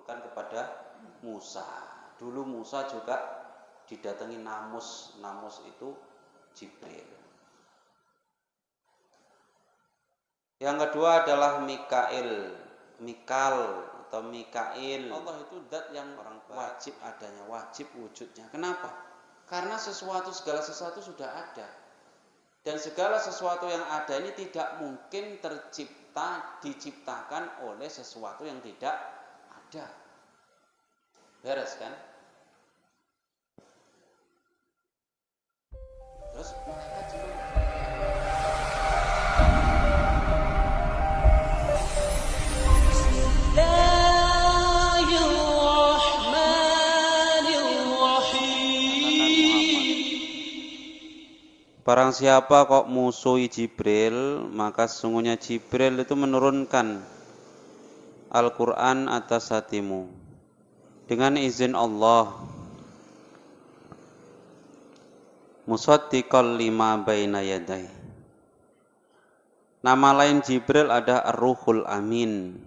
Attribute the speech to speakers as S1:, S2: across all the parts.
S1: turunkan kepada Musa. Dulu Musa juga didatangi Namus. Namus itu Jibril. Yang kedua adalah Mikal atau Mikail. Allah itu zat yang wajib adanya, wajib wujudnya. Kenapa? Karena segala sesuatu sudah ada. Dan segala sesuatu yang ada ini tidak mungkin diciptakan oleh sesuatu yang tidak ada. Beres kan? Terus malaikat juga Barang siapa kok musuhi Jibril, maka sesungguhnya Jibril itu menurunkan Al-Quran atas hatimu dengan izin Allah. Musaddiqal lima baina yadai. Nama lain Jibril ada Ar-Ruhul Amin.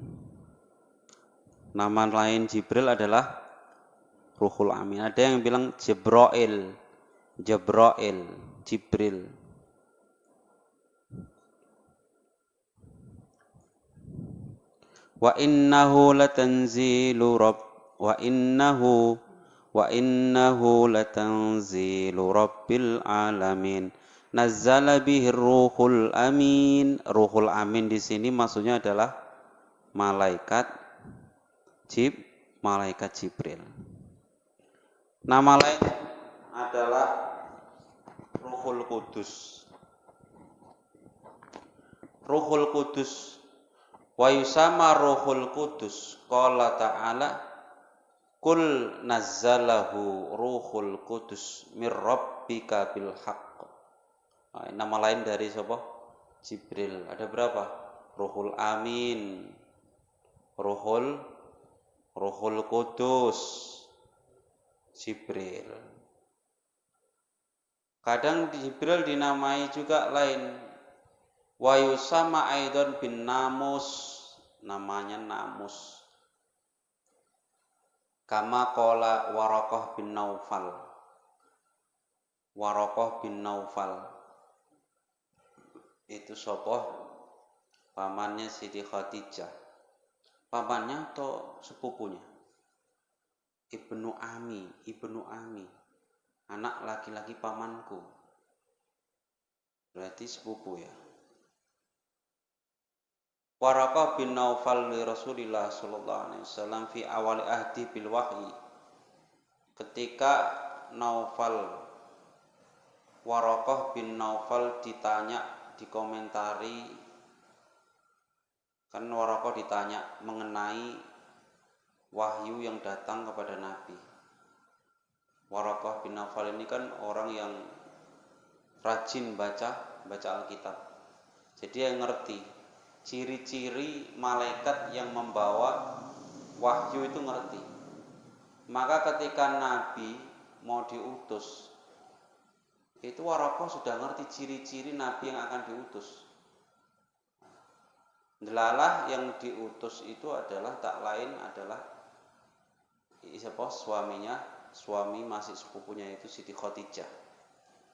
S1: Nama lain Jibril adalah Ruhul Amin. Ada yang bilang Jibril. Wa innahu latanzilu rabbil alamin. Nazzala bihi ruhul amin. Ruhul amin di sini maksudnya adalah malaikat Jibril. Nama lain adalah Ruhul Kudus. Ruhul Kudus. Wa yusama Ruhul Kudus. Qala ta'ala Kul nazzalahu Ruhul Kudus mir rabbika bil haqq. Nama lain dari siapa? Jibril. Ada berapa? Ruhul Amin, Ruhul Kudus, Jibril. Kadang Jibril dinamai juga lain. Wa yusama aidon bin Namus. Namanya Namus. Kama qala Waraqah bin Naufal. Itu sapa? Pamannya Siti Khadijah. Pamannya atau sepupunya? Ibnu Ami. Anak laki-laki pamanku. Berarti sepupu ya. Waraqah bin Naufal li Rasulillah sallallahu alaihi wasallam fi awal ahdi bil wahyi. Ketika Waraqah bin Naufal ditanya, dikomentari, kan Waraqah ditanya mengenai wahyu yang datang kepada Nabi. Waraqah bin Naufal ini kan orang yang rajin baca Alkitab. Jadi yang ngerti ciri-ciri malaikat yang membawa wahyu itu ngerti. Maka ketika Nabi mau diutus, itu Waraqah sudah ngerti ciri-ciri Nabi yang akan diutus. Delalah yang diutus itu adalah tak lain adalah suami masih sepupunya itu Siti Khadijah.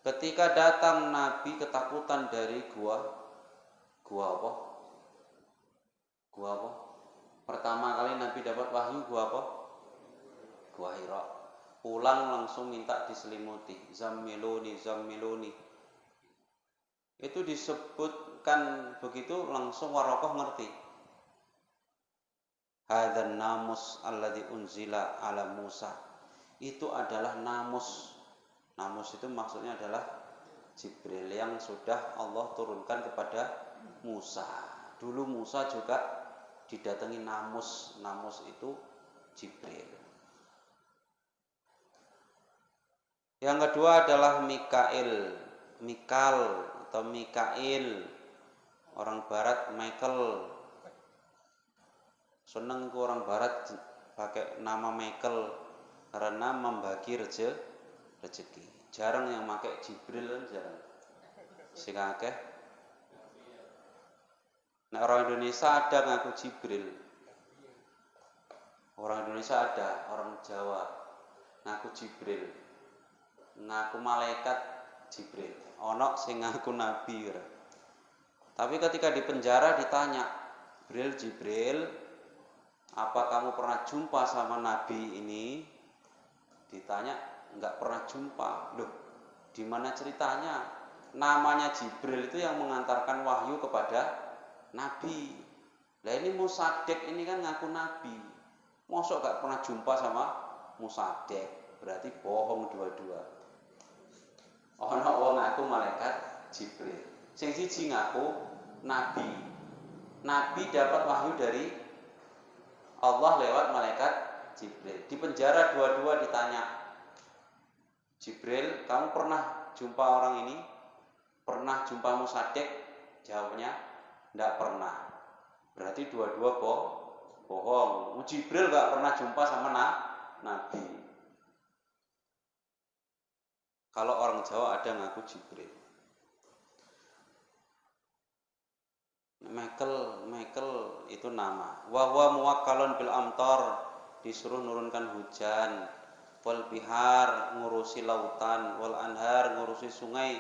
S1: Ketika datang Nabi ketakutan dari gua apa? Pertama kali Nabi dapat wahyu gua apa? Gua Hira. Pulang langsung minta diselimuti. Zammiluni. Itu disebutkan begitu langsung Waraqah ngerti. Hadzan namus alladzi unzila ala Musa. Itu adalah namus. Namus itu maksudnya adalah Jibril yang sudah Allah turunkan kepada Musa. Dulu Musa juga didatangi Namus. Namus itu Jibril. Yang kedua adalah Mikal atau Mikail. Orang barat Michael. Seneng ke orang barat pakai nama Michael karena membagi rezeki. Jarang yang pakai Jibril kan jarang. Sing akeh. Nah, orang Indonesia ada ngaku Jibril. Orang Indonesia ada, orang Jawa ngaku Jibril, ngaku malaikat Jibril. Ono sing ngaku nabi. Tapi ketika di penjara ditanya, Jibril, apa kamu pernah jumpa sama nabi ini? Ditanya, enggak pernah jumpa. Loh, di mana ceritanya? Namanya Jibril itu yang mengantarkan wahyu kepada nabi. Lah ini Musaddiq ini kan ngaku nabi. Mosok enggak pernah jumpa sama Musaddiq? Berarti bohong dua-dua. Ono wong ngaku malaikat Jibril. Sing siji ngaku nabi. Nabi dapat wahyu dari Allah lewat malaikat Jibril. Di penjara dua-dua ditanya, Jibril, kamu pernah jumpa orang ini? Pernah jumpa Musaddiq? Jawabnya, tidak pernah. Berarti dua-dua bohong. Jibril gak pernah jumpa sama Nabi. Kalau orang Jawa ada ngaku Jibril. Michael itu nama. Wa huwa muwakkalun bil amtar, disuruh nurunkan hujan. Wal bihar, ngurusi lautan. Wal anhar, ngurusi sungai.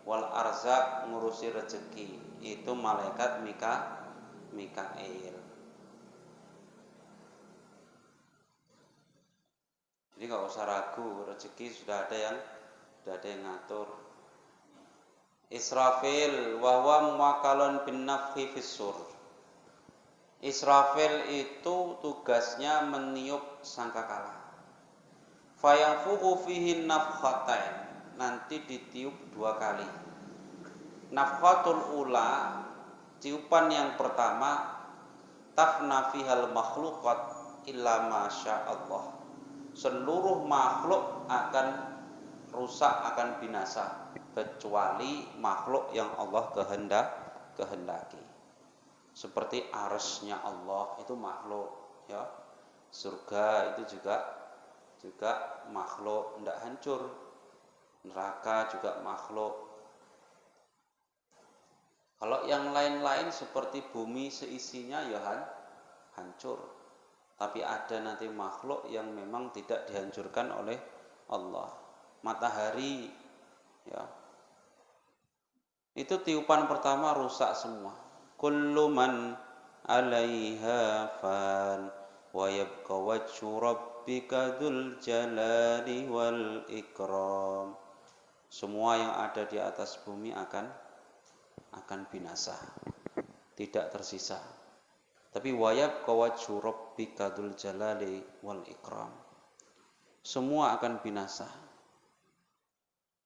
S1: Wal arzak, ngurusi rezeki. Itu malaikat Mikail. Jadi nggak usah ragu, rezeki sudah ada yang ngatur. Israfil wa huwa muwakkalun bin nafhi fis sur. Israfil itu tugasnya meniup sangkakala. Fayanfuhu fihi nafkhatain, nanti ditiup 2 kali. Nafkhatul ula, tiupan yang pertama, tafna fihal makhluqat illa masya Allah. Seluruh makhluk akan rusak, akan binasa, kecuali makhluk yang Allah kehendaki. Seperti arsy-nya Allah itu makhluk, ya. Surga itu juga makhluk, tidak hancur. Neraka juga makhluk. Kalau yang lain-lain seperti bumi seisinya ya hancur. Tapi ada nanti makhluk yang memang tidak dihancurkan oleh Allah. Matahari, ya. Itu tiupan pertama rusak semua. Kullu man 'alaiha fan wa yabqa wajhu rabbika dzul jalali wal ikram. Semua yang ada di atas bumi akan binasa, tidak tersisa. Tapi wa yabqa wajhu rabbika dzul jalali wal ikram. Semua akan binasa.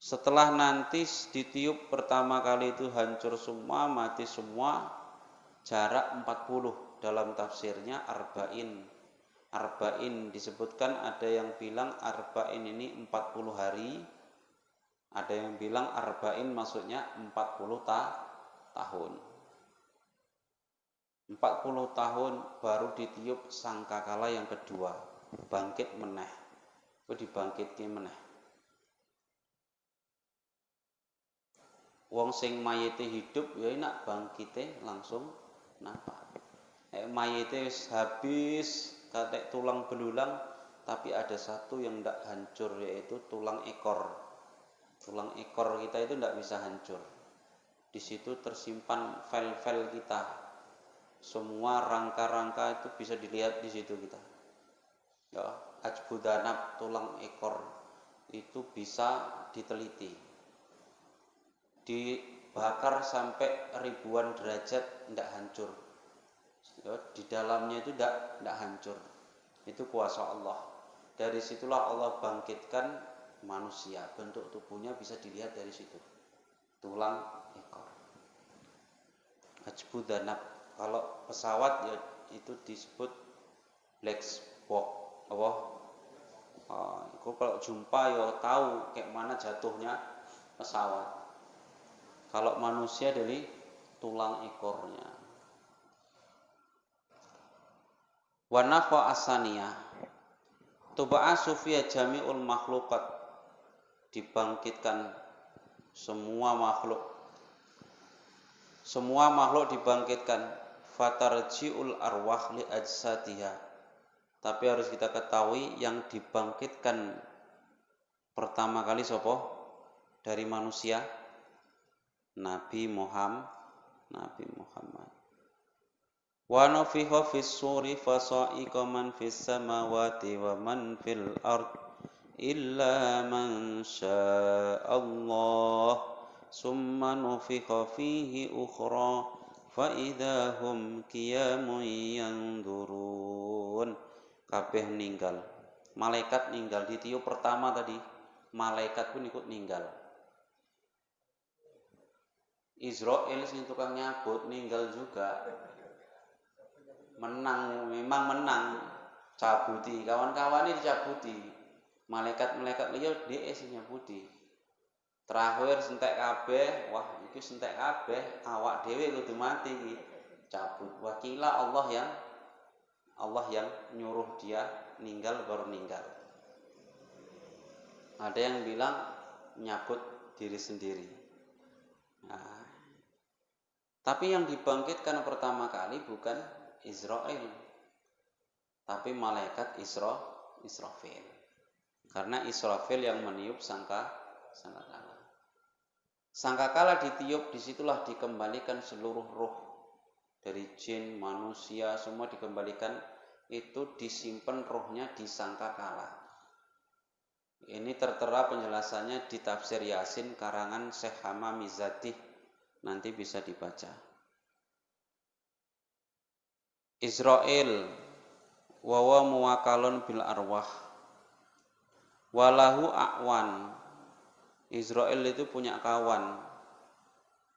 S1: Setelah nanti ditiup pertama kali itu hancur semua, mati semua, jarak 40 dalam tafsirnya arba'in. Arba'in disebutkan, ada yang bilang arba'in ini 40 hari, ada yang bilang arba'in maksudnya 40 tahun. 40 tahun baru ditiup sangkakala yang kedua, bangkit meneh. Itu dibangkitke meneh. Wong sing mayite hidup ya enak bangkite langsung napa. Mayite wis habis katek tulang belulang, tapi ada satu yang tidak hancur, yaitu tulang ekor. Tulang ekor kita itu tidak bisa hancur. Di situ tersimpan file-file kita. Semua rangka-rangka itu bisa dilihat di situ kita. Ya, ajbudanab, tulang ekor itu bisa diteliti. Dibakar sampai ribuan derajat tidak hancur. Ya, di dalamnya itu tidak hancur. Itu kuasa Allah. Dari situlah Allah bangkitkan manusia. Bentuk tubuhnya bisa dilihat dari situ. Tulang ekor. Ajbudanab. Kalau pesawat ya itu disebut black box. Apa? Kalau jumpa ya tahu kayak mana jatuhnya pesawat. Kalau manusia dari tulang ekornya. Wa nafwa asaniyah. Tuba'asu fiya jami'ul makhluqat. Dibangkitkan semua makhluk. Semua makhluk dibangkitkan. Fatarji'ul arwah li ajsadiha. Tapi harus kita ketahui yang dibangkitkan pertama kali sapa dari manusia? Nabi Muhammad. Wa nufikha fis suri fasa'iqa man fis samawati wa man fil ard illa man sya'allah summa nufikha fihi ukhra fa idza hum qiyamun yanzurun. Kabeh ninggal. Malaikat ninggal ditiup pertama tadi. Malaikat pun ikut ninggal. Israel sing tukang nyabut ninggal juga. Memang menang. Cabuti, kawan-kawannya dicabuti. Malaikat-malaikat liya dhek sing nyabuti. Terakhir sentek kabeh, wah iki sentek kabeh, awak dhewe kudu mati iki. Cabut. Wakila Allah yang nyuruh dia ninggal baru ninggal. Ada yang bilang nyabut diri sendiri. Nah, tapi yang dibangkitkan pertama kali bukan Israel, tapi malaikat Israfil. Karena Israfil yang meniup sangkakala. Sangkakala ditiup, disitulah dikembalikan seluruh roh dari jin, manusia, semua dikembalikan. Itu disimpan rohnya di sangkakala. Ini tertera penjelasannya di tafsir Yasin karangan Syekh Hamami Zatih. Nanti bisa dibaca. Israel wawa muwakalun bil arwah walahu a'wan. Israel itu punya kawan.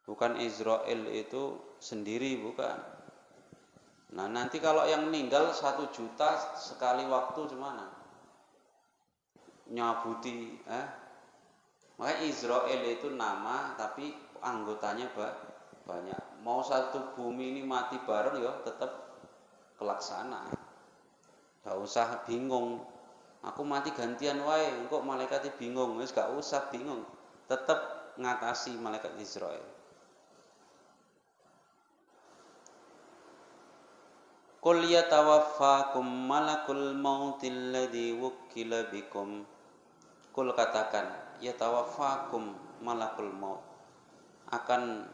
S1: Bukan Israel itu sendiri, bukan. Nah, nanti kalau yang meninggal 1 juta sekali waktu gimana? Nyabuti, Makanya Israel itu nama, tapi anggotanya banyak. Mau satu bumi ini mati bareng ya tetap kelaksana. Gak usah bingung. Aku mati gantian wae, kok malaikatnya bingung. Wis gak usah bingung. Tetap ngatasi malaikat Israel. Qul yatawaffakum malakul mautil ladzi wukkila bikum. Qul katakan, yatawaffakum malakul maut. Akan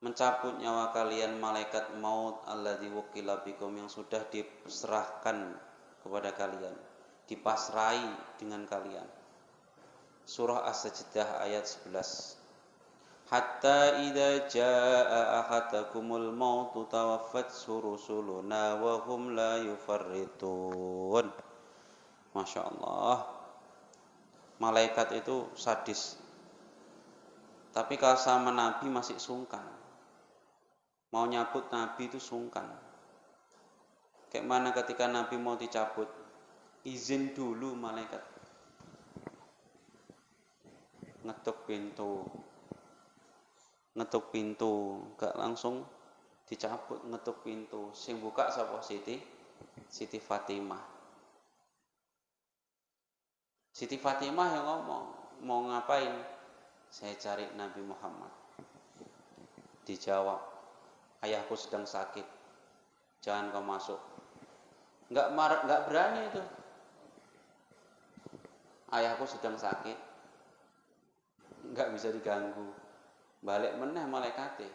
S1: mencabut nyawa kalian malaikat maut alladzi wukkila bikum yang sudah diserahkan kepada kalian, dipasrai dengan kalian. Surah As-Sajdah ayat 11. Hatta idza jaa ahadakumul mautu tawaffat rusuluna wa hum la yufarritun. Masya Allah. Malaikat itu sadis. Tapi kalau sama Nabi masih sungkan. Mau nyabut Nabi itu sungkan. Kayak mana ketika Nabi mau dicabut? Izin dulu malaikat. Ngetuk pintu, gak langsung dicabut, ngetuk pintu. Sing buka sapa? Siti Fatimah. Siti Fatimah yang ngomong, mau ngapain? Saya cari Nabi Muhammad. Dijawab, ayahku sedang sakit, jangan kau masuk. Nggak berani itu. Ayahku sedang sakit, nggak bisa diganggu. Balik meneh malaikate.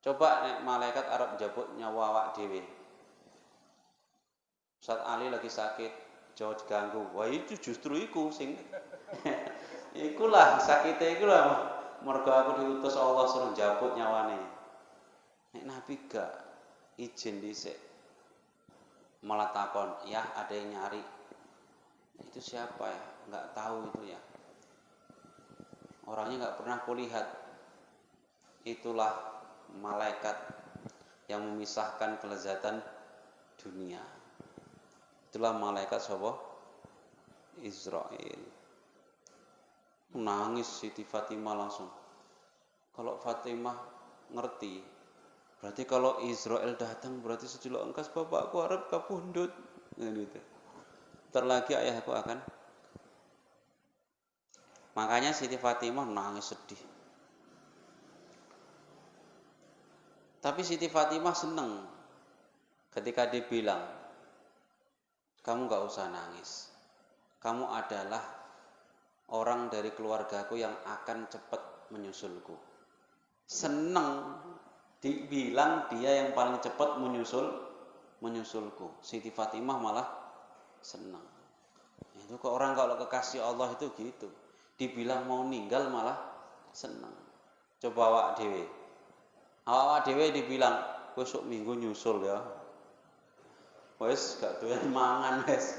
S1: Coba nek malaikat arep njabut nyawa awak dhewe. Ustaz Ali lagi sakit, jauh diganggu. Wah itu justru iku sing ikulah sakite ikulah mergo aku diutus Allah suruh njabut nyawane. Nek Nabi gak izin dhisik. Malah takon, "Ya, ada yang nyari." Itu siapa ya? Enggak tahu itu ya. Orangnya nggak pernah kulihat. Itulah malaikat yang memisahkan kelezatan dunia. Itulah malaikat sapa? Israel. Nangis Siti Fatimah langsung. Kalau Fatimah ngerti, berarti kalau Israel datang berarti sejuluk engkas bapakku arep kapundhut. Gitu. Ntar lagi ayahku akan. Makanya Siti Fatimah nangis sedih. Tapi Siti Fatimah seneng ketika dibilang, kamu nggak usah nangis. Kamu adalah orang dari keluargaku yang akan cepat menyusulku. Seneng dibilang dia yang paling cepat menyusulku. Siti Fatimah malah seneng. Itu kok orang kalau kekasih Allah itu gitu. Dibilang mau ninggal malah seneng. Coba awak dewe. Awak dewe dibilang besok minggu nyusul ya. Wes gak doyan mangan wes.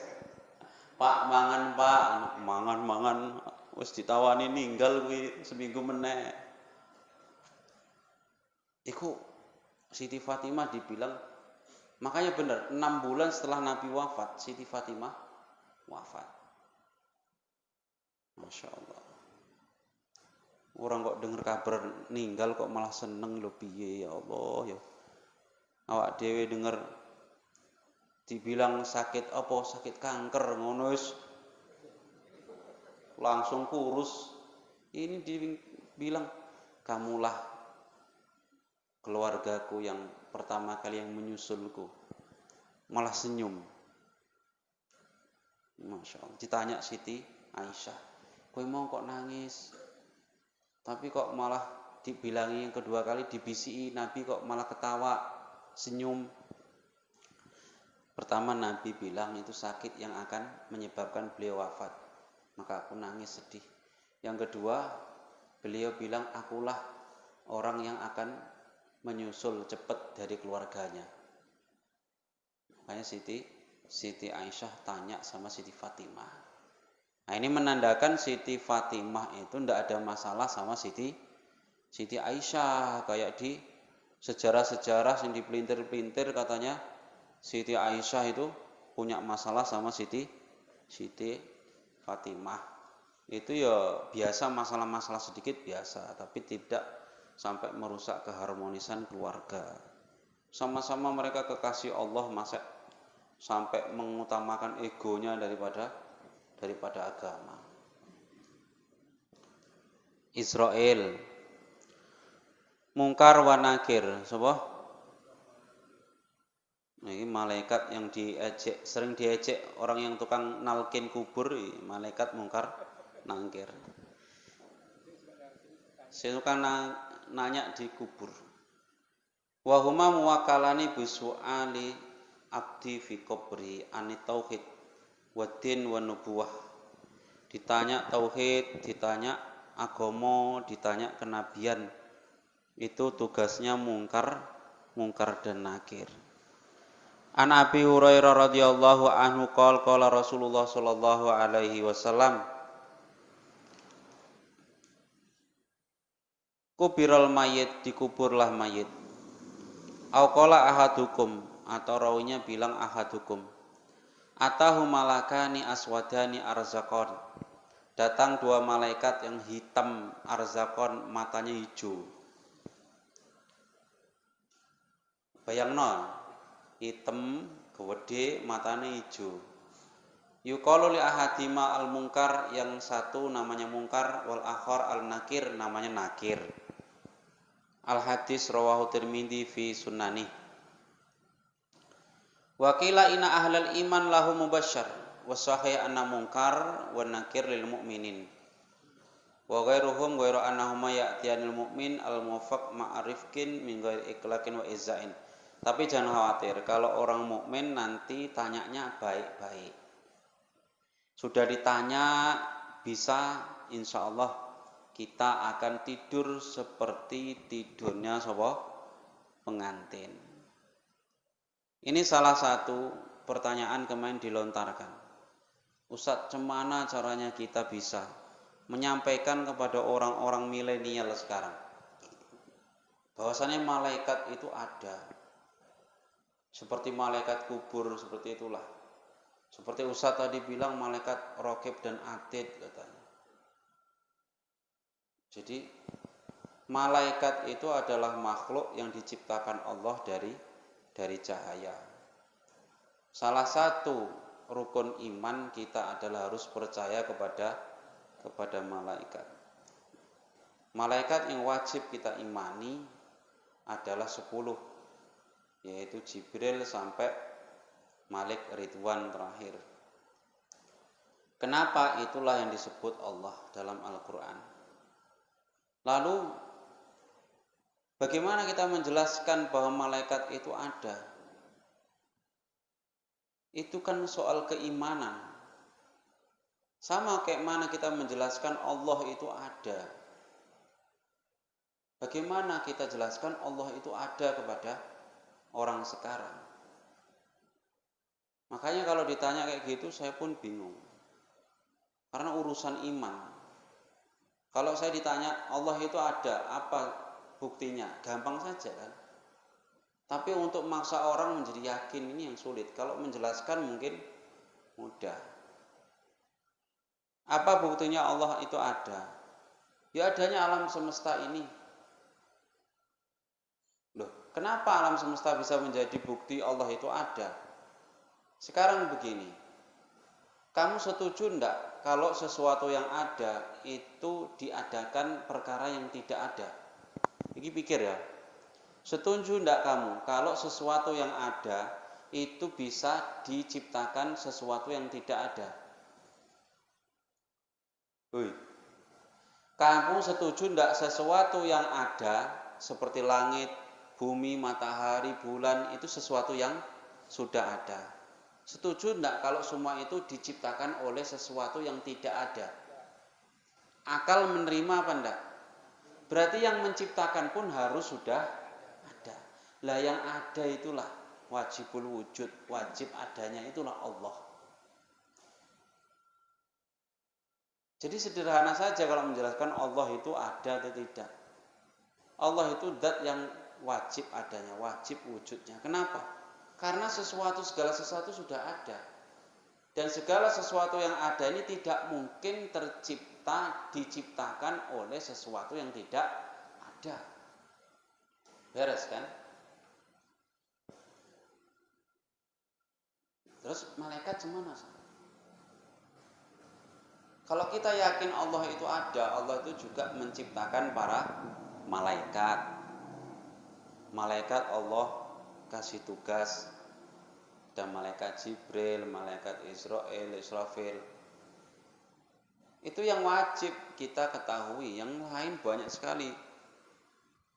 S1: Pak mangan Pak, mangan wes ditawani ninggal kuwi seminggu meneh. Iku Siti Fatimah dibilang, makanya benar 6 bulan setelah Nabi wafat Siti Fatimah wafat. Masya Allah. Orang kok dengar kabar ninggal kok malah seneng lho piye ya Allah ya. Awak dewe denger dibilang sakit apa, sakit kanker ngono wis langsung kurus. Ini dibilang kamulah keluargaku yang pertama kali yang menyusulku. Malah senyum. Masya Allah. Ditanya Siti Aisyah, kowe mau kok nangis? Tapi kok malah dibilangi yang kedua kali dibisiki Nabi kok malah ketawa, senyum. Pertama Nabi bilang itu sakit yang akan menyebabkan beliau wafat. Maka aku nangis sedih. Yang kedua, beliau bilang akulah orang yang akan menyusul cepat dari keluarganya. Makanya Siti Aisyah tanya sama Siti Fatimah. Nah ini menandakan Siti Fatimah itu tidak ada masalah sama Siti Aisyah. Kayak di sejarah-sejarah yang dipelintir-pelintir katanya Siti Aisyah itu punya masalah sama Siti Fatimah. Itu ya biasa, masalah-masalah sedikit biasa, tapi tidak sampai merusak keharmonisan keluarga. Sama-sama mereka kekasih Allah, masa sampai mengutamakan egonya daripada agama. Israel, Mungkar wa Nakir, sapa? Ini malaikat yang diejek, sering diejek orang yang tukang nalkin kubur, malaikat Mungkar Nakir. Suka nanya di kubur. Wa huma muwakkalani bisu'ali abdi fi qabri ani tauhid wa din wa nubuwah. Ditanya tauhid, ditanya agama, ditanya kenabian. Itu tugasnya Mungkar dan Nakir. An Abi Hurairah radhiyallahu anhu qala Rasulullah sallallahu alaihi wasallam kubiral mayit, dikuburlah mayit. Au qala ahadukum, atau rawinya bilang ahadukum. Atahu malakani aswadani arzakon. Datang 2 malaikat yang hitam arzakon, matanya hijau. Bayangno hitam, gede, matanya hijau. Yuqalu li ahadima al-Munkar, yang satu namanya Mungkar, wal akhar al-Nakir, namanya Nakir. Al-hadis rawahu Tirmidzi fi sunnanih. Wa qila inna ahlal iman lahu mubasysyar wa sahih anna Munkar wa Nakir lil mu'minin. Wa ghairuhum ghairu annahuma ya'tiyanil mu'min al-muwaffaq ma'arifkin min ghairi iklaqin wa izzain. Tapi jangan khawatir, kalau orang mukmin nanti tanyanya baik-baik. Sudah ditanya, bisa insya Allah kita akan tidur seperti tidurnya pengantin. Ini salah satu pertanyaan kemarin dilontarkan. Ustadz, cemana caranya kita bisa menyampaikan kepada orang-orang milenial sekarang bahwasanya malaikat itu ada. Seperti malaikat kubur, seperti itulah. Seperti Ustadz tadi bilang malaikat Raqib dan Atid katanya. Jadi malaikat itu adalah makhluk yang diciptakan Allah dari cahaya. Salah satu rukun iman kita adalah harus percaya kepada malaikat. Malaikat yang wajib kita imani adalah 10, yaitu Jibril sampai Malik Ridwan terakhir. Kenapa? Itulah yang disebut Allah dalam Al-Quran. Lalu bagaimana kita menjelaskan bahwa malaikat itu ada? Itu kan soal keimanan. Sama kayak mana kita menjelaskan Allah itu ada. Bagaimana kita jelaskan Allah itu ada kepada orang sekarang? Makanya kalau ditanya kayak gitu saya pun bingung. Karena urusan iman. Kalau saya ditanya Allah itu ada, apa buktinya? Gampang saja kan. Tapi untuk maksa orang menjadi yakin ini yang sulit. Kalau menjelaskan mungkin mudah. Apa buktinya Allah itu ada? Ya adanya alam semesta ini. Loh, kenapa alam semesta bisa menjadi bukti Allah itu ada? Sekarang begini. Kamu setuju enggak kalau sesuatu yang ada itu diadakan perkara yang tidak ada? Ini pikir ya. Setuju enggak kamu kalau sesuatu yang ada itu bisa diciptakan sesuatu yang tidak ada? Kamu setuju enggak sesuatu yang ada seperti langit, bumi, matahari, bulan itu sesuatu yang sudah ada? Setuju enggak kalau semua itu diciptakan oleh sesuatu yang tidak ada? Akal menerima apa enggak? Berarti yang menciptakan pun harus sudah ada. Lah yang ada itulah wajibul wujud, wajib adanya itulah Allah. Jadi sederhana saja kalau menjelaskan Allah itu ada atau tidak. Allah itu zat yang wajib adanya, wajib wujudnya. Kenapa? Karena segala sesuatu sudah ada. Dan segala sesuatu yang ada ini tidak mungkin diciptakan oleh sesuatu yang tidak ada. Beres kan? Terus malaikat gimana? Kalau kita yakin Allah itu ada, Allah itu juga menciptakan para malaikat. Malaikat Allah kasih tugas. Ada malaikat Jibril, malaikat Israfil. Itu yang wajib kita ketahui. Yang lain banyak sekali.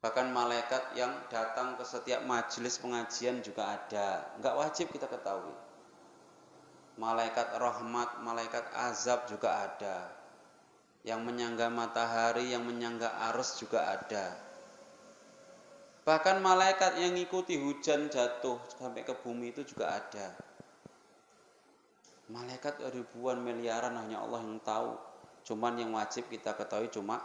S1: Bahkan malaikat yang datang ke setiap majelis pengajian juga ada. Enggak wajib kita ketahui. Malaikat rahmat, malaikat azab juga ada. Yang menyangga matahari, yang menyangga arus juga ada. Bahkan malaikat yang ngikuti hujan jatuh sampai ke bumi itu juga ada. Malaikat ribuan miliaran hanya Allah yang tahu. Cuman yang wajib kita ketahui cuma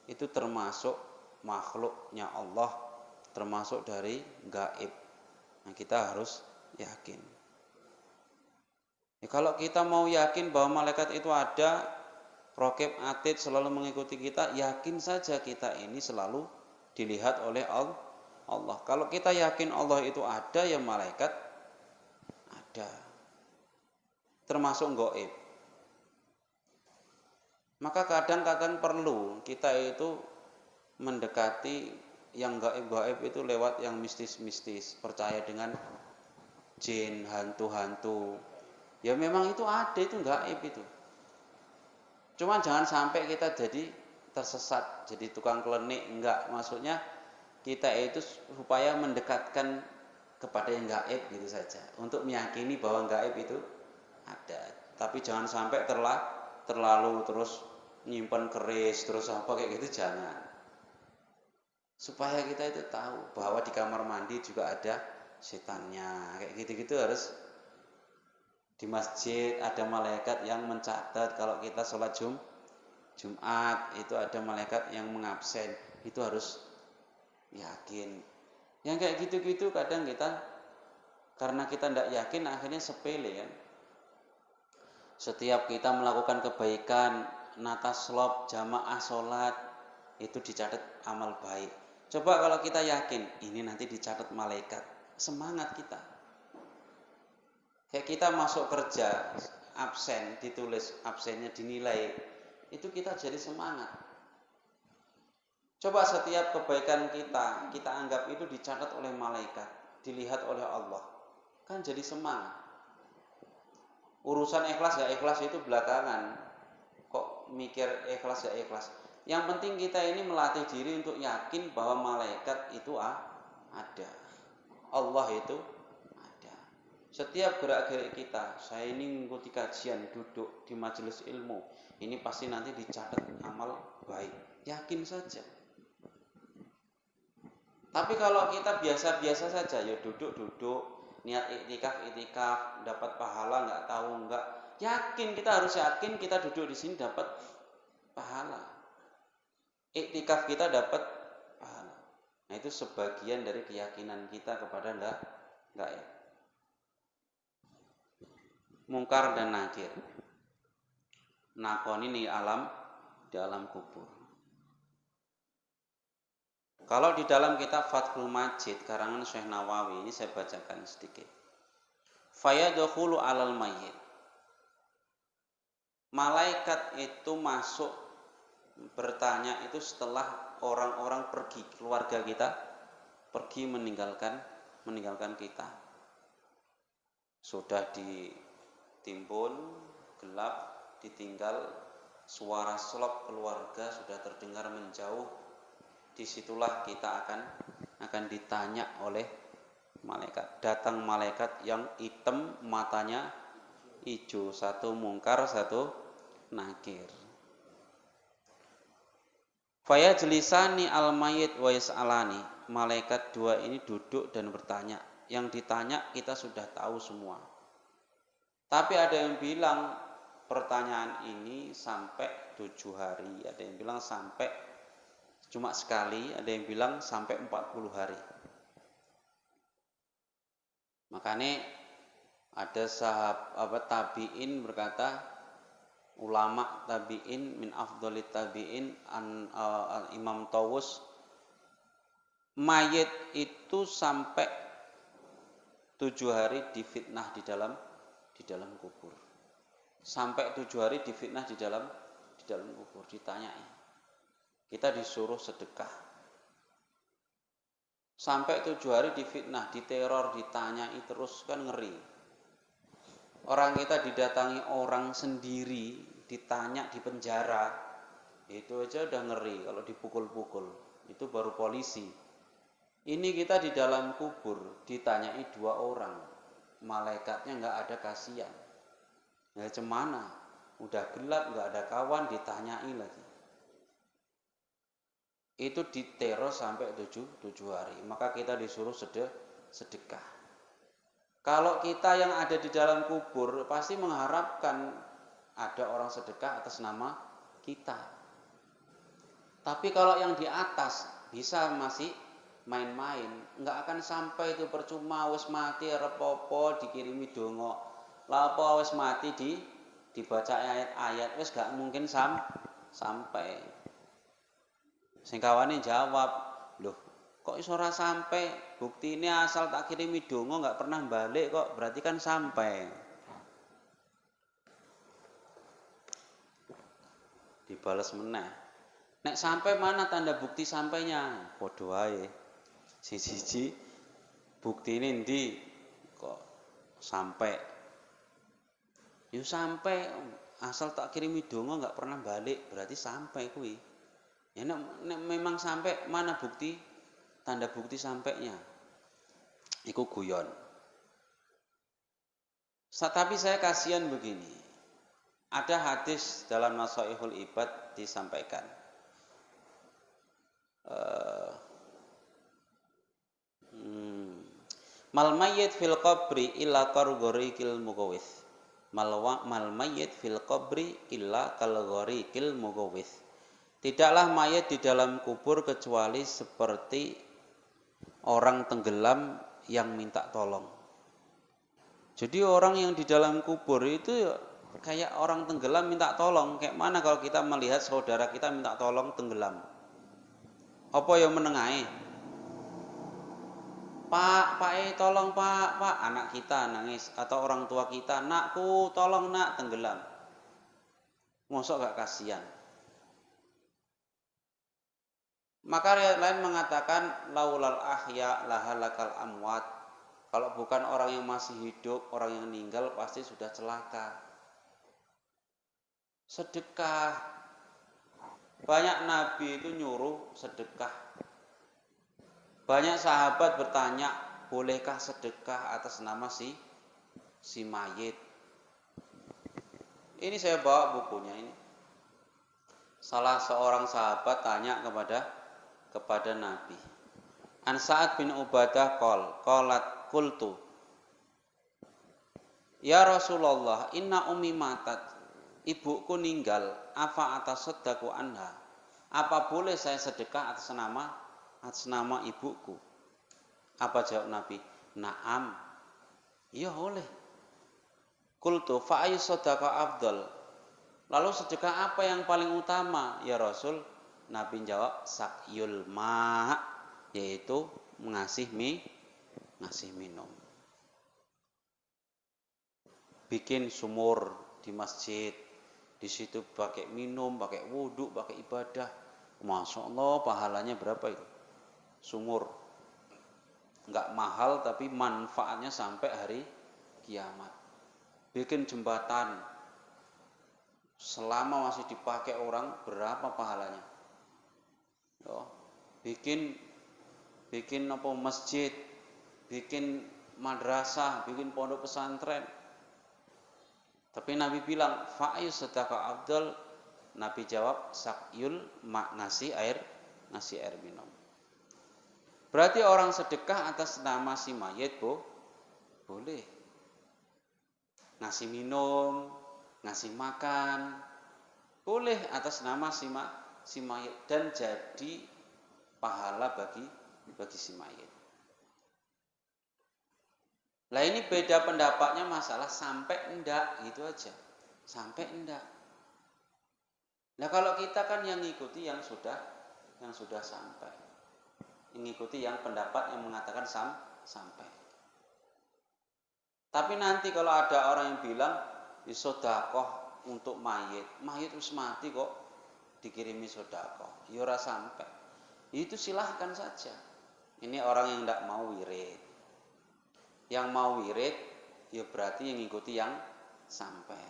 S1: itu termasuk makhluknya Allah, termasuk dari gaib. Nah, kita harus yakin. Ya, kalau kita mau yakin bahwa malaikat itu ada, raqib atid selalu mengikuti kita, yakin saja kita ini selalu dilihat oleh Allah. Kalau kita yakin Allah itu ada, ya malaikat ada. Termasuk gaib. Maka kadang-kadang perlu kita itu mendekati yang gaib-gaib itu lewat yang mistis-mistis, percaya dengan jin, hantu-hantu. Ya memang itu ada, itu gaib itu. Cuma jangan sampai kita jadi tersesat, jadi tukang klenik, enggak. Maksudnya kita itu supaya mendekatkan kepada yang gaib gitu saja, untuk meyakini bahwa gaib itu ada. Tapi jangan sampai terlalu terus nyimpen keris terus apa kayak gitu, jangan. Supaya kita itu tahu bahwa di kamar mandi juga ada setannya, kayak gitu-gitu. Harus di masjid ada malaikat yang mencatat kalau kita sholat Jumat, itu ada malaikat yang mengabsen, itu harus yakin. Yang kayak gitu-gitu kadang kita, karena kita tidak yakin, akhirnya sepele kan. Setiap kita melakukan kebaikan, nata slop, jamaah sholat, itu dicatat amal baik. Coba kalau kita yakin, ini nanti dicatat malaikat, semangat kita. Kayak kita masuk kerja, absen, ditulis absennya dinilai, itu kita jadi semangat. Coba setiap kebaikan kita anggap itu dicatat oleh malaikat, dilihat oleh Allah. kan jadi semangat. Urusan ikhlas gak ikhlas itu belakangan. Kok mikir ikhlas gak ikhlas? Yang penting kita ini melatih diri untuk yakin bahwa malaikat itu ada. Allah itu ada. Setiap gerak-gerik kita, saya ini mengikuti kajian, duduk di majelis ilmu, ini pasti nanti dicatat amal baik. Yakin saja. Tapi kalau kita biasa-biasa saja, ya duduk-duduk, niat iktikaf, dapat pahala nggak tahu nggak. Yakin, kita harus yakin kita duduk di sini dapat pahala. Iktikaf kita dapat pahala. Nah itu sebagian dari keyakinan kita kepada enggak ya. Mungkar dan nakir. Nakoni di alam kubur. Kalau di dalam kitab Fathul Majid karangan Syekh Nawawi, ini saya bacakan sedikit. Fayadkhulu alal mayyit. Malaikat itu masuk bertanya itu setelah orang-orang pergi, keluarga kita pergi meninggalkan kita. Sudah ditimbun, gelap, ditinggal, suara selop keluarga sudah terdengar menjauh. Disitulah kita akan ditanya oleh malaikat. Datang malaikat yang hitam, matanya hijau, satu mungkar, satu nakir. Faya jelisani al mayit wa yas'alani. Malaikat dua ini duduk dan bertanya. Yang ditanya kita sudah tahu semua. Tapi ada yang bilang pertanyaan ini sampai 7 hari, ada yang bilang sampai cuma sekali, ada yang bilang sampai 40 hari. Makanya ada tabi'in berkata, ulama tabi'in min afdhalit tabi'in Imam Tawus, mayit itu sampai 7 hari difitnah di dalam kubur. Sampai 7 hari difitnah di dalam kubur, ditanyai. Kita disuruh sedekah. Sampai 7 hari difitnah, diteror, ditanyai terus, kan ngeri. Orang kita didatangi orang sendiri, ditanya di penjara, itu aja udah ngeri. Kalau dipukul-pukul, itu baru polisi. Ini kita di dalam kubur, ditanyai 2 orang. Malaikatnya nggak ada kasihan. Ya cemana? Udah gelap, nggak ada kawan, ditanyai lagi. Itu diteror sampai 7 hari. Maka kita disuruh sedekah. Kalau kita yang ada di dalam kubur pasti mengharapkan ada orang sedekah atas nama kita. Tapi kalau yang di atas bisa masih main-main, nggak akan sampai itu, percuma wis mati repopo dikirimi donga. Lah apa wis mati dibaca ayat-ayat wis gak mungkin sampai. Sing kawane jawab, loh kok iso ora sampai? Bukti ini asal tak kirimi donga nggak pernah balik kok, berarti kan sampai. Dibales meneh. Nek sampai mana tanda bukti sampainya? Padha wae. Siji buktine ndi kok sampai? Yo sampai asal tak kirimi donga nggak pernah balik, berarti sampai kuwi. Ya, nek memang sampai, mana bukti, tanda bukti sampainya? Iku guyon. Tapi saya kasihan begini. Ada hadis dalam Nasaihul Ibad disampaikan. Mal mayyit fil qabri illa qargharikil mugawith. Mal mayyit fil qabri illa kalgharikil mugawith. Tidaklah mayat di dalam kubur kecuali seperti orang tenggelam yang minta tolong. Jadi orang yang di dalam kubur itu kayak orang tenggelam minta tolong. Kayak mana kalau kita melihat saudara kita minta tolong tenggelam? Apa yang menengahi? Pak, tolong Pak, anak kita nangis, atau orang tua kita, nakku tolong nak, tenggelam. Mosok gak kasihan? Maka riwayat lain mengatakan laulal ahya lahalakal amwat. Kalau bukan orang yang masih hidup, orang yang meninggal pasti sudah celaka. Sedekah. Banyak nabi itu nyuruh sedekah. Banyak sahabat bertanya, bolehkah sedekah atas nama si mayit? Ini saya bawa bukunya ini. Salah seorang sahabat tanya kepada Nabi. An Sa'ad bin Ubadah qalat qultu ya Rasulullah, inna ummi matat. Ibuku meninggal, afa atasaddaqu anha? Apa boleh saya sedekah atas nama ibuku? Apa jawab Nabi? Naam. Iya boleh. Qultu fa ayu sadaqah afdal? Lalu sedekah apa yang paling utama ya Rasul? Nabi jawab sakyul ma, yaitu ngasih minum. Bikin sumur di masjid, di situ pakai minum, pakai wudhu, pakai ibadah. Masya Allah, pahalanya berapa itu? Sumur. Enggak mahal tapi manfaatnya sampai hari kiamat. Bikin jembatan, selama masih dipakai orang, berapa pahalanya? Bikin apa masjid, bikin madrasah, bikin pondok pesantren. Tapi Nabi bilang, fa'ayu sedekah afdal. Nabi jawab, sakyul ma, ngasih air minum. Berarti orang sedekah atas nama si mayit boleh. Ngasih minum, ngasih makan, boleh atas nama si mayit dan jadi pahala bagi si mayit. Lah ini beda pendapatnya masalah sampai enggak, gitu aja. Sampai enggak. Nah kalau kita kan yang ngikuti yang sudah sampai. Mengikuti yang pendapat yang mengatakan sampai. Tapi nanti kalau ada orang yang bilang sedekah untuk mayit wis mati kok dikirimi sedekah, ya ora sampai. Itu silahkan saja. Ini orang yang enggak mau wirid. Yang mau wirid, ya berarti yang ngikuti yang sampai.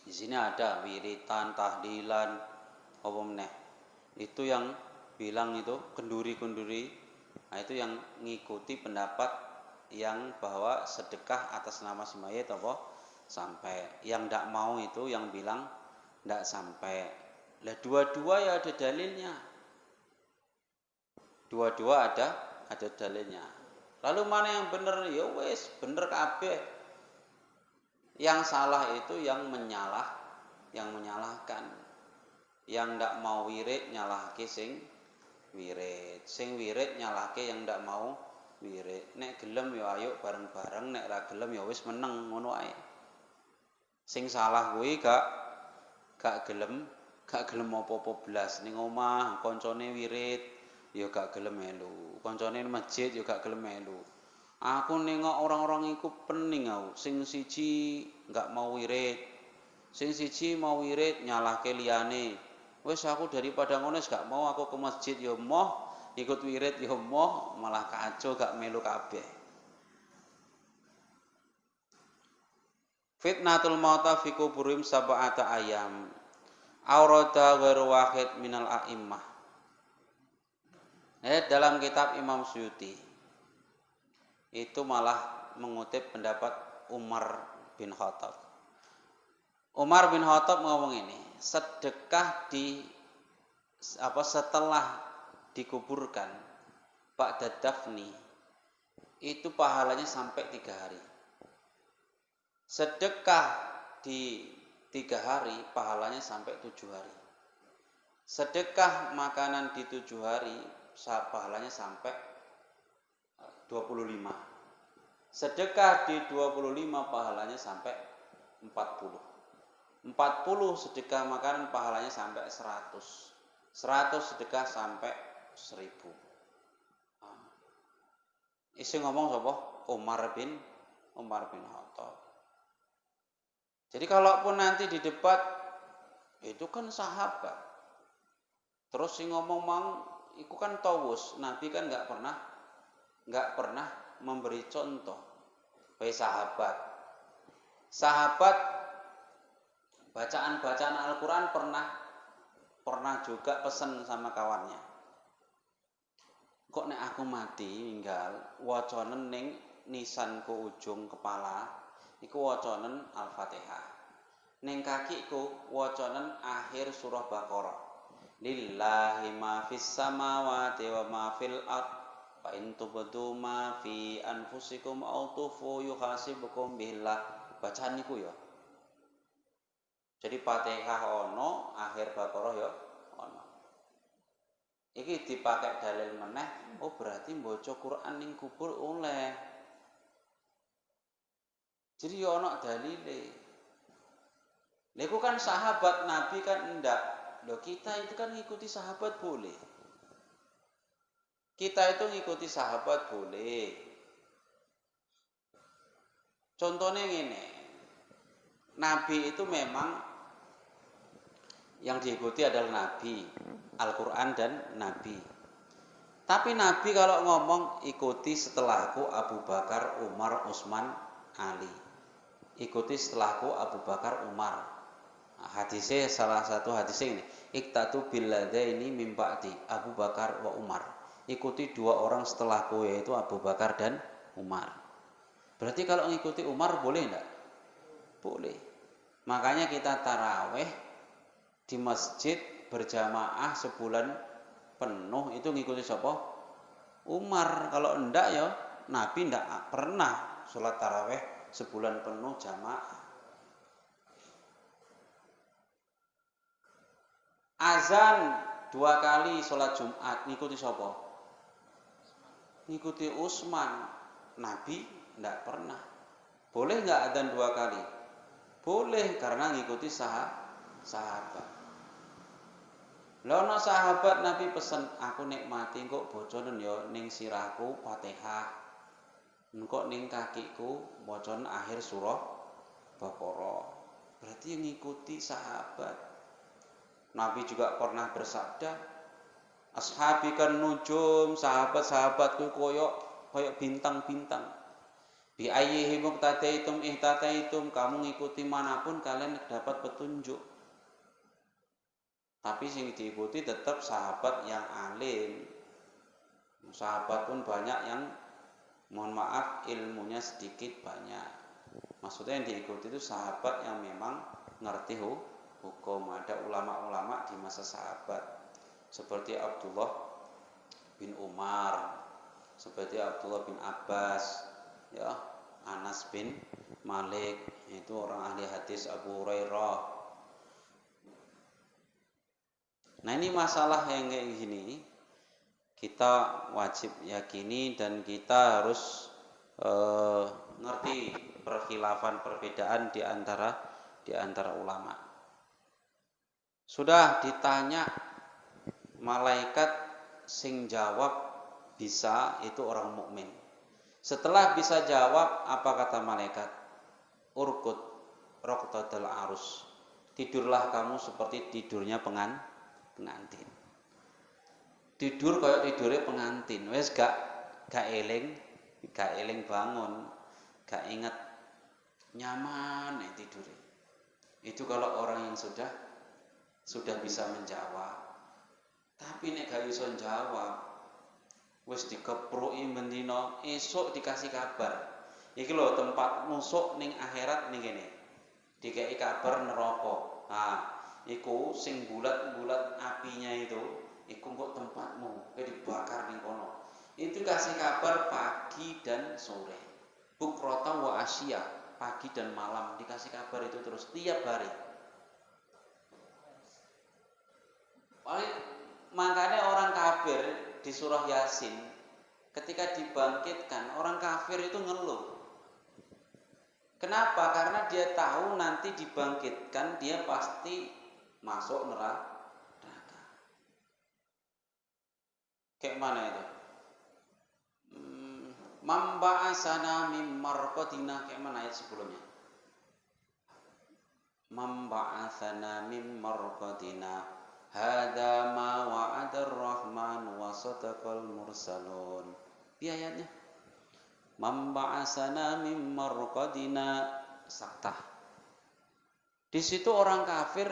S1: Di sini ada wiritan, tahlilan, apa meneh. Itu yang bilang itu kenduri-kenduri. Nah itu yang ngikuti pendapat yang bahwa sedekah atas nama si mayit apa sampai. Yang ndak mau itu yang bilang ndak sampai. Lah dua-dua ya ada dalilnya. Dua-dua ada dalilnya. Lalu mana yang benar? Ya wes, bener kabeh. Yang salah itu yang menyalahkan. Yang ndak mau wirid nyalahke sing wirid. Sing wirid nyalahke yang ndak mau wirid. Nek gelem ya ayo bareng-bareng, nek ra gelem ya wis meneng ngono ae. Sing salah kuwi gak gelem apa-apa blas ning omah koncone wirid ya gak gelem melu. Koncone masjid ya gak gelem melu. Aku nengok orang-orang iku pening aku. Sing siji gak mau wirid. Sing siji mau wirid nyalahke liyane. Wes aku daripada ngono gak mau aku ke masjid ya moh, ikut wirid ya moh, malah kacau gak melu kabeh. Fitnatul mauta fi kuburim sab'ata ayam. Aurada ghairu wahid minal a'immah. Dalam kitab Imam Suyuti itu malah mengutip pendapat Umar bin Khattab. Umar bin Khattab ngomong ini, sedekah setelah dikuburkan ba'da dafni itu pahalanya sampai 3 hari. Sedekah di 3 hari pahalanya sampai 7 hari. Sedekah makanan di 7 hari pahalanya sampai 25. Sedekah di 25 pahalanya sampai 40. 40 sedekah makanan pahalanya sampai 100. 100 sedekah sampai 1000. Isi ngomong sapa? Umar bin Khattab. Jadi kalaupun nanti di debat itu kan sahabat. Terus si ngomong mang iku kan tawus. Nabi kan nggak pernah memberi contoh. Baik sahabat bacaan Al-Quran pernah juga pesen sama kawannya. Kok nek aku mati ninggal wacanen ning nisanku ujung kepala iku wacanen Al-Fatihah. Ning kakiku wacanen akhir surah Baqarah. Lillahi ma fis samawati wa ma fil ard. Fa in tubdu ma fi anfusikum aw tufu yuhasibukum billah. Bacaan niku ya. Jadi Fatihah ono, akhir Baqarah ya ono. Iki dipakai dalil meneh, oh berarti maca Quran ning kubur oleh. Jadi ya ono dalile. Niku kan sahabat Nabi kan ndak. Loh kita itu kan ngikuti sahabat boleh. Kita itu ngikuti sahabat boleh. Contohnya ngene. Nabi itu memang yang diikuti adalah Nabi, Al-Quran dan Nabi. Tapi Nabi kalau ngomong ikuti setelahku Abu Bakar, Umar, Utsman, Ali. Ikuti setelahku Abu Bakar, Umar. Hadisnya salah satu hadisnya ini. Iktatu billadaini min ba'di Abu Bakar wa Umar. Ikuti dua orang setelahku yaitu Abu Bakar dan Umar. Berarti kalau ngikuti Umar boleh enggak? Boleh. Makanya kita taraweh di masjid berjamaah sebulan penuh itu ngikuti siapa? Umar. Kalau enggak ya Nabi enggak pernah sholat taraweh sebulan penuh jamaah. Azan 2 kali sholat Jumat ngikuti siapa? Ngikuti Utsman. Nabi enggak pernah. Boleh enggak adzan 2 kali? Boleh karena ngikuti sahabat. Lono sahabat Nabi pesen aku nek mati kok boconen ya ning sirahku Fatihah. Engko ning kakiku boconen akhir surah Baqarah. Berarti ngikuti sahabat. Nabi juga pernah bersabda, ashabi kan nujum, sahabat-sahabatku koyok bintang-bintang. Bi ayyihi muqtadaitum ihtataitum, kamu ngikuti manapun kalian dapat petunjuk. Tapi yang diikuti tetap sahabat yang alim. Sahabat pun banyak yang mohon maaf ilmunya sedikit banyak. Maksudnya yang diikuti itu sahabat yang memang ngerti hukum. Ada ulama-ulama di masa sahabat seperti Abdullah bin Umar, seperti Abdullah bin Abbas, ya, Anas bin Malik, itu orang ahli hadis, Abu Hurairah. Nah ini masalah yang kayak gini kita wajib yakini dan kita harus ngerti perkhilafan perbedaan di antara ulama. Sudah ditanya malaikat sing jawab bisa itu orang mukmin. Setelah bisa jawab apa kata malaikat? Urkut raqtatal arus. Tidurlah kamu seperti tidurnya pengantin. Tidur kayak tidurnya pengantin. Wes gak eling bangun, gak ingat nyaman tidurnya. Itu kalau orang yang sudah bisa menjawab. Tapi nek gak iso jawab, wis dikepruki bendina, esuk dikasih kabar. Iki lho tempat nusuk ning akhirat ning kene. Dikei kabar neraka. Nah, iku sing bulat-bulat apinya itu, iku kok tempatmu, kayak dibakar ning kono. Itu kasih kabar pagi dan sore. Bukrata wa asya, pagi dan malam dikasih kabar itu terus tiap hari. Makanya orang kafir di surah Yasin ketika dibangkitkan orang kafir itu ngeluh. Kenapa? Karena dia tahu nanti dibangkitkan dia pasti masuk neraka. Kayak mana itu? Mamba'asana mim marqadina, kayak mana ayat sebelumnya? Mamba'asana mim marqadina Hadza ma wa'adar rahman wa sadaqal mursalun. Ayatnya. Man ba'asana mim marqadina saktah. Di situ orang kafir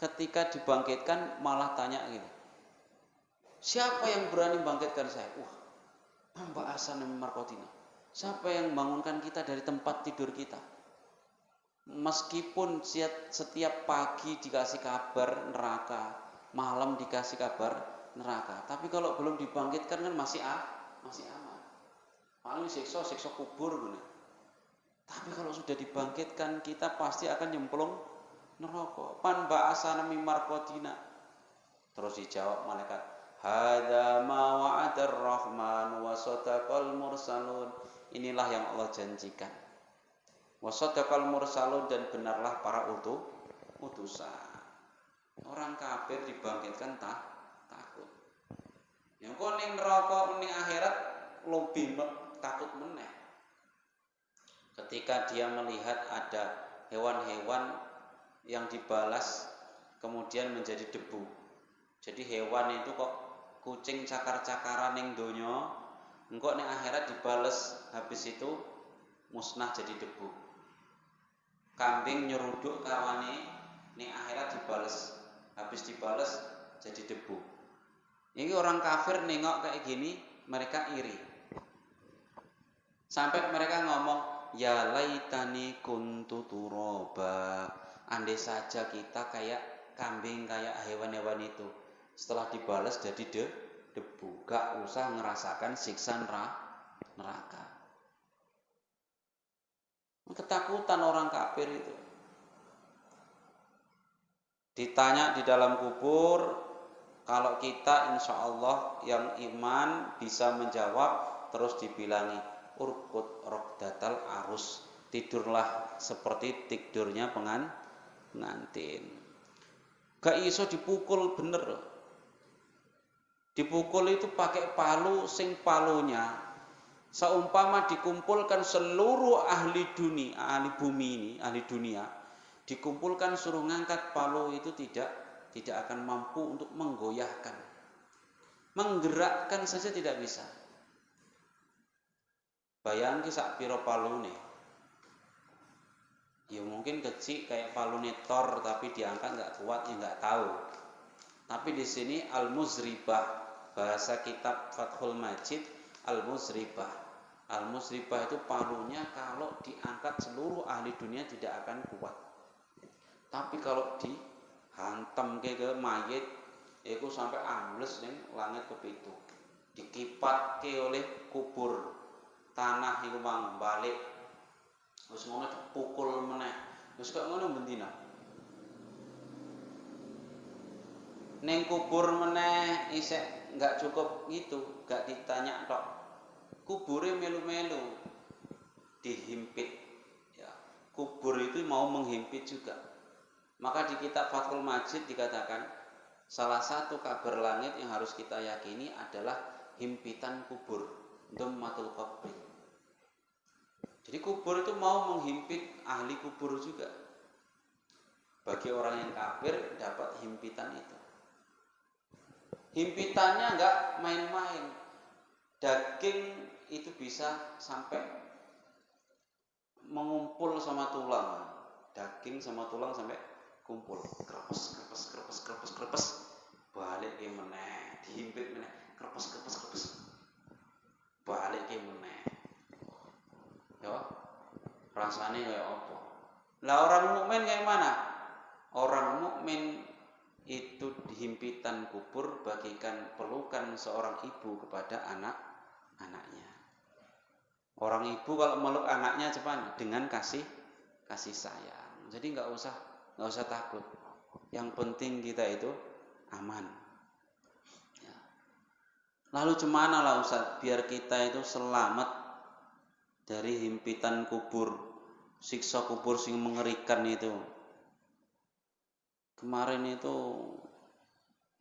S1: ketika dibangkitkan malah tanya gitu. Siapa yang berani bangkitkan saya? Man ba'asana mim marqadina. Siapa yang bangunkan kita dari tempat tidur kita? Meskipun setiap pagi dikasih kabar neraka, malam dikasih kabar neraka, tapi kalau belum dibangkitkan kan masih aman. Paling siksa kubur bener. Tapi kalau sudah dibangkitkan kita pasti akan nyemplung neraka. Pan ba'asana mim marqadina. Terus dijawab malaikat, hadza ma wa'adar rahman wa sadaqal mursalun. Inilah yang Allah janjikan. Wa sadaqal mursalun, dan benarlah para utusan. Orang kafir dibangkitkan takut. Yang kok ning neraka ning akhirat lebih takut meneh. Ketika dia melihat ada hewan-hewan yang dibalas kemudian menjadi debu. Jadi hewan itu kok kucing cakar-cakaran ning donya, engko ning akhirat dibales habis itu musnah jadi debu. Kambing nyeruduk kawane ning akhirat dibales, habis dibales jadi debu. Ini orang kafir nengok kayak gini, mereka iri. Sampai mereka ngomong, ya laitani kuntu turaba. Andai saja kita kayak kambing, kayak hewan-hewan itu. Setelah dibales jadi debu, gak usah ngerasakan siksa neraka. Ketakutan orang kafir itu. Ditanya di dalam kubur, kalau kita insya Allah yang iman bisa menjawab, terus dibilangi urkut rokdatal arus, tidurlah seperti tidurnya pengantin. Gak iso dipukul bener. Dipukul itu pakai palu, sing palunya seumpama dikumpulkan seluruh ahli dunia, ahli bumi ini, ahli dunia, dikumpulkan suruh ngangkat palu itu tidak akan mampu untuk menggoyahkan. Menggerakkan saja tidak bisa. Bayangkan sak piro palune. Ya mungkin kecil kayak palune Thor, tapi diangkat nggak kuat, ya nggak tahu. Tapi di sini al-muzribah, bahasa kitab Fathul Majid, al-muzribah. Al-muzribah itu palunya kalau diangkat seluruh ahli dunia tidak akan kuat. Tapi kalau dihantam ke mayit, itu sampai ambles ning langit kepitu. Dikipatke oleh kubur, tanah itu mang balik. Terus ngono dipukul meneh. Terus kok ngono bendina. Ning kubur meneh isek enggak cukup gitu, enggak ditanya tok. Kubure melu-melu dihimpit, ya. Kubur itu mau menghimpit juga. Maka di kitab Fathul Majid dikatakan salah satu kabar langit yang harus kita yakini adalah himpitan kubur, dhammatul qabri. Jadi kubur itu mau menghimpit ahli kubur juga. Bagi orang yang kafir dapat himpitan itu. Himpitannya enggak main-main. Daging itu bisa sampai mengumpul sama tulang. Daging sama tulang sampai kumpul. Krepes. Balik ke meneh, dihimpit meneh. Krepes. Balik ke meneh. Ya, rasanya kayak apa? Lah orang mukmin kayak mana? Orang mukmin itu dihimpitan kubur bagikan pelukan seorang ibu kepada anaknya. Orang ibu kalau meluk anaknya cepat dengan kasih sayang. Jadi nggak usah takut. Yang penting kita itu aman. Ya. Lalu cemana lah Ustaz biar kita itu selamat dari himpitan kubur, siksa kubur sing mengerikan itu. Kemarin itu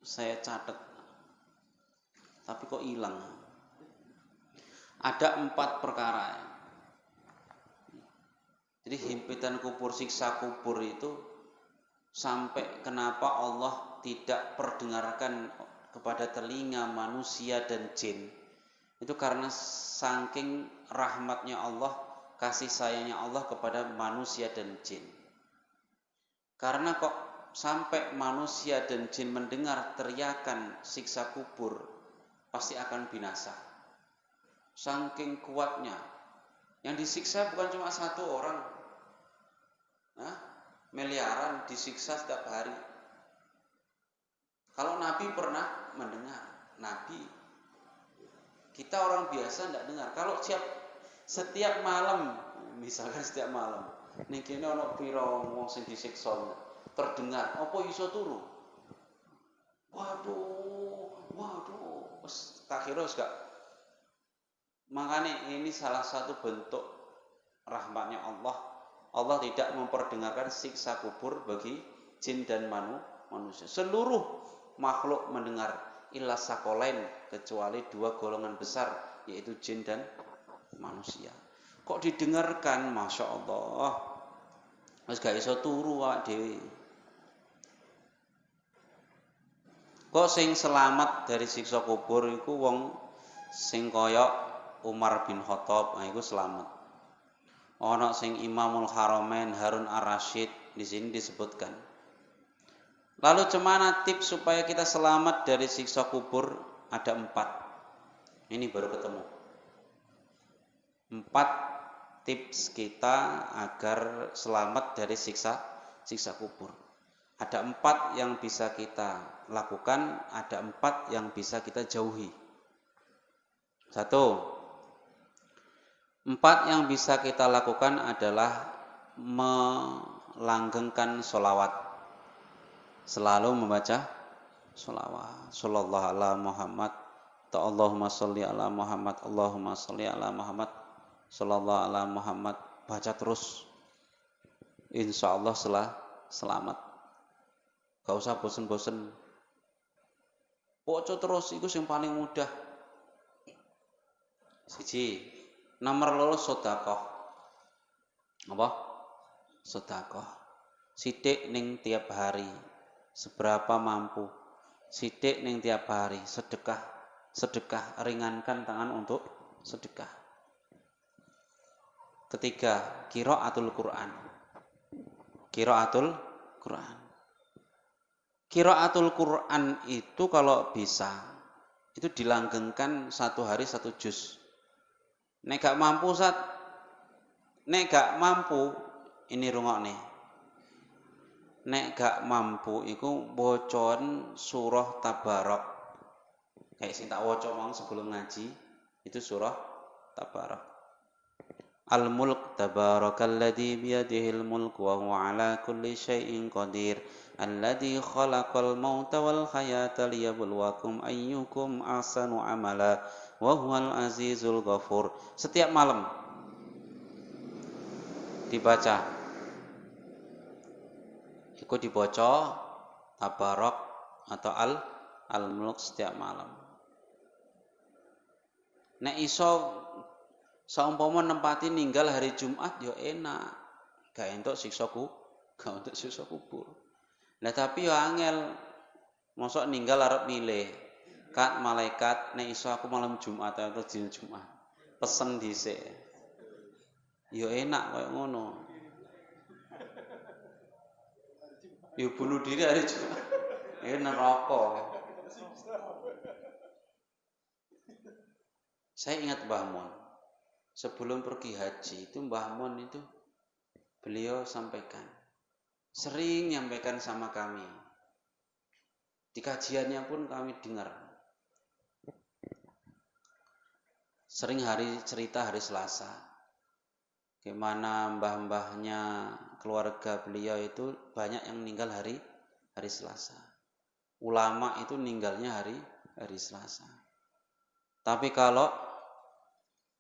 S1: saya catat, tapi kok hilang. Ada 4 perkara. Jadi himpitan kubur, siksa kubur itu sampai kenapa Allah tidak perdengarkan kepada telinga manusia dan jin, itu karena saking rahmatnya Allah, kasih sayangnya Allah kepada manusia dan jin. Karena kok sampai manusia dan jin mendengar teriakan siksa kubur, pasti akan binasa. Saking kuatnya. Yang disiksa bukan cuma satu orang, miliaran disiksa setiap hari. Kalau Nabi pernah mendengar, Nabi, kita orang biasa tidak dengar. Kalau setiap malam, misalkan setiap malam, ning kene ana pira wong sing disiksa terdengar, apa iso turu? Waduh, wis tak kira wis gak. Makanya ini salah satu bentuk rahmatnya Allah. Allah tidak memperdengarkan siksa kubur bagi jin dan manusia. Seluruh makhluk mendengar illa sakolain, kecuali dua golongan besar, yaitu jin dan manusia. Kok didengarkan? Masya Allah, wis gak iso turu awak dhewe. Kok sing selamat dari siksa kubur iku wong sing kaya Umar bin Khattab, iku selamat. Ana sing Imamul Haramain Harun Ar-Rasyid, di sini disebutkan. Lalu cemana tips supaya kita selamat dari siksa kubur? Ada 4. Ini baru ketemu. 4 tips kita agar selamat dari siksa kubur. Ada 4 yang bisa kita lakukan, ada 4 yang bisa kita jauhi. 1. 4 yang bisa kita lakukan adalah melanggengkan sholawat. Selalu membaca sholawat. Sallallahu ala Muhammad, Allahumma sholli ala Muhammad, Allahumma sholli ala Muhammad, sallallahu ala Muhammad. Baca terus, insya Allah selamat. Gak usah bosen-bosen. Poco terus, itu yang paling mudah. Siji, nomor loro sedekah. Apa? Sedekah. Sithik ning tiap hari, seberapa mampu. Sithik ning tiap hari, sedekah, ringankan tangan untuk sedekah. Ketiga, qiraatul Quran. Qiraatul Quran. Qiraatul Quran itu kalau bisa, itu dilanggengkan 1 hari 1 juz. Nek gak mampu ini rungokne. Nek gak mampu iku bocon surah Tabarak. Kayak sing tak waca mau sebelum ngaji, itu surah Tabarak. Al-Mulk tabarakalladzi biyadihil mulku wa huwa ala kulli syai'in qadir. Alladzi khalaqal mauta wal hayata liyabluwakum ayyukum ahsanu amala wa huwal azizul ghafur. Setiap malam dibaca. Iku dibaca Tabarak atau Al-Mulk setiap malam. Nek iso saumpama nempati ninggal hari Jumat ya enak. Gak entuk siksa kubur. Nah tapi ya angel, mosok ninggal arep milih. Kat malaikat, nek iso aku malam Jumat atau dina Jumat. Pesen dhisik. Ya enak koyo ngono. Ya bunuh diri hari Jumat. Neraka. Saya ingat Mbah Mun. Sebelum pergi haji itu Mbah Mun itu beliau sering nyampaikan sama kami. Di kajiannya pun kami dengar. Sering cerita hari Selasa. Gimana mbah-mbahnya keluarga beliau itu banyak yang meninggal hari Selasa. Ulama itu meninggalnya hari Selasa. Tapi kalau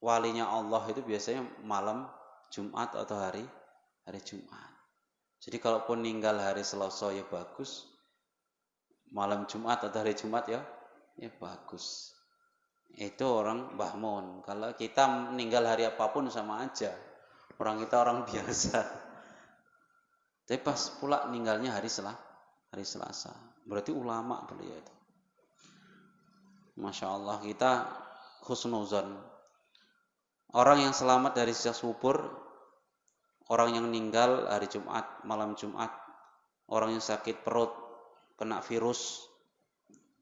S1: walinya Allah itu biasanya malam Jumat atau hari Jumat. Jadi kalaupun meninggal hari Selasa ya bagus, malam Jumat atau hari Jumat ya bagus. Itu orang Mbah Mun. Kalau kita meninggal hari apapun sama aja. Kita orang biasa. Tapi pas pula meninggalnya hari Selasa. Berarti ulama beliau itu. Masya Allah, kita husnuzon. Orang yang selamat dari siksa kubur, orang yang meninggal hari Jumat, malam Jumat, orang yang sakit perut, kena virus,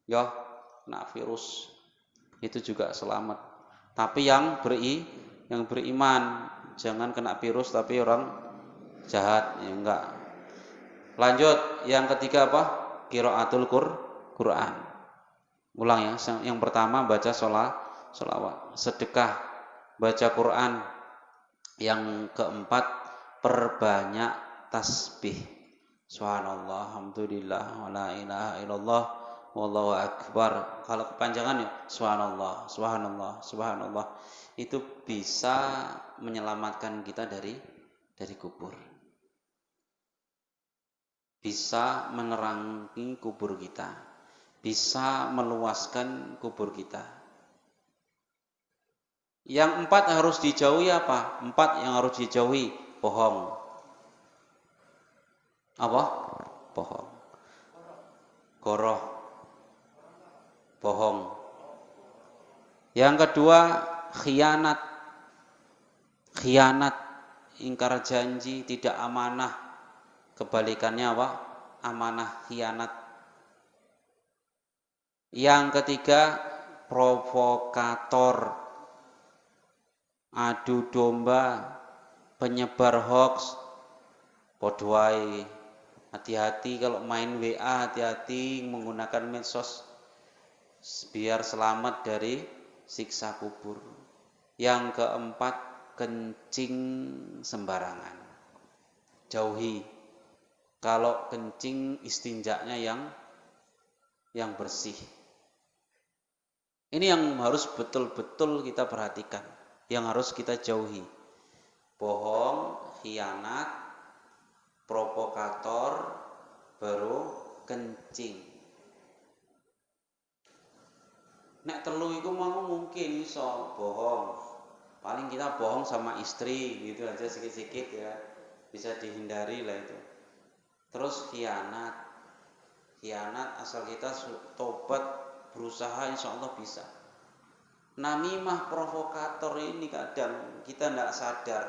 S1: ya, kena virus, itu juga selamat. Tapi yang beriman, jangan kena virus tapi orang jahat, ya enggak. Lanjut, yang ketiga apa? Qiraatul Quran. Ulang ya. Yang pertama baca sholawat, sedekah, baca Quran. Yang keempat perbanyak tasbih. Subhanallah, alhamdulillah, wala ilaha illallah, wallahu akbar. Kalau kepanjangan ya subhanallah, subhanallah, subhanallah. Itu bisa menyelamatkan kita dari kubur. Bisa menerangi kubur kita, bisa meluaskan kubur kita. Yang empat harus dijauhi apa? Empat yang harus dijauhi, bohong. Apa? Bohong. Goroh. Bohong. Yang kedua, khianat. Khianat, ingkar janji, tidak amanah. Kebalikannya apa? Amanah, khianat. Yang ketiga, provokator, adu domba, penyebar hoax. Podwai, hati-hati kalau main WA, hati-hati menggunakan medsos biar selamat dari siksa kubur. Yang keempat, kencing sembarangan, jauhi. Kalau kencing, istinjaknya yang bersih. Ini yang harus betul-betul kita perhatikan, yang harus kita jauhi. Bohong, khianat, provokator, baru kencing. Nek telu iku mau mungkin iso bohong. Paling kita bohong sama istri gitu aja sikit-sikit ya. Bisa dihindari lah itu. Terus khianat. Khianat asal kita tobat, berusaha, insya Allah bisa. Namimah, provokator ini kadang kita tidak sadar,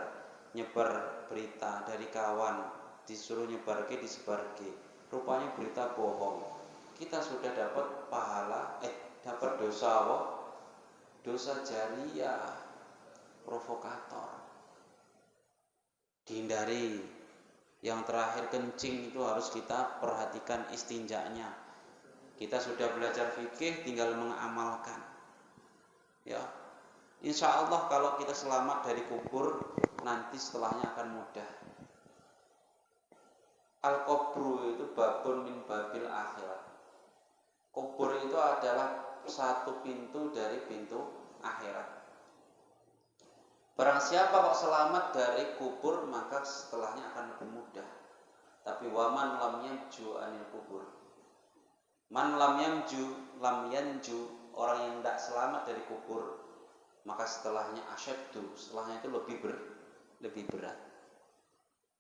S1: nyebar berita dari kawan, disuruh nyebarke, disebarke, rupanya berita bohong. Kita sudah dapat pahala, dapat dosa apa? Dosa jariyah, provokator. Dihindari. Yang terakhir, kencing itu harus kita perhatikan istinjaknya. Kita sudah belajar fikih, tinggal mengamalkan. Ya, insya Allah kalau kita selamat dari kubur, nanti setelahnya akan mudah. Al-qabru itu babun min babil akhirat. Kubur itu adalah satu pintu dari pintu akhirat. Barang siapa kok selamat dari kubur, maka setelahnya akan lebih mudah. Tapi waman lam yanju anil kubur. Man lam yanju, orang yang tidak selamat dari kubur, maka setelahnya asyaddu, setelahnya itu lebih berat.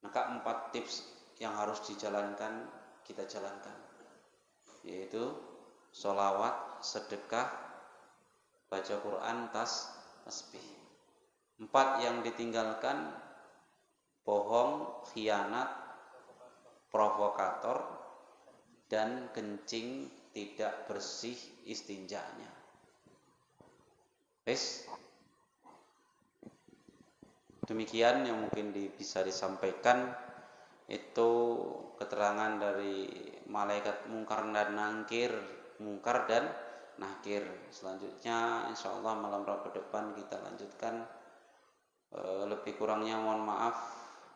S1: Maka 4 tips yang harus dijalankan, kita jalankan, yaitu sholawat, sedekah, baca Quran, tasbih. 4 yang ditinggalkan, bohong, khianat, provokator, dan kencing tidak bersih istinjanya. Demikian yang mungkin bisa disampaikan. Itu keterangan dari malaikat mungkar dan nakir. Selanjutnya insya Allah malam Rabu depan kita lanjutkan. Lebih kurangnya mohon maaf.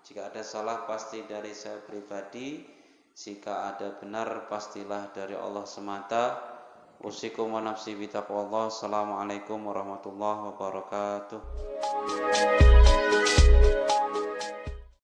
S1: Jika ada salah pasti dari saya pribadi, jika ada benar pastilah dari Allah semata. Usikum wa nafsi bitaqwallah. Assalamualaikum warahmatullahi wabarakatuh.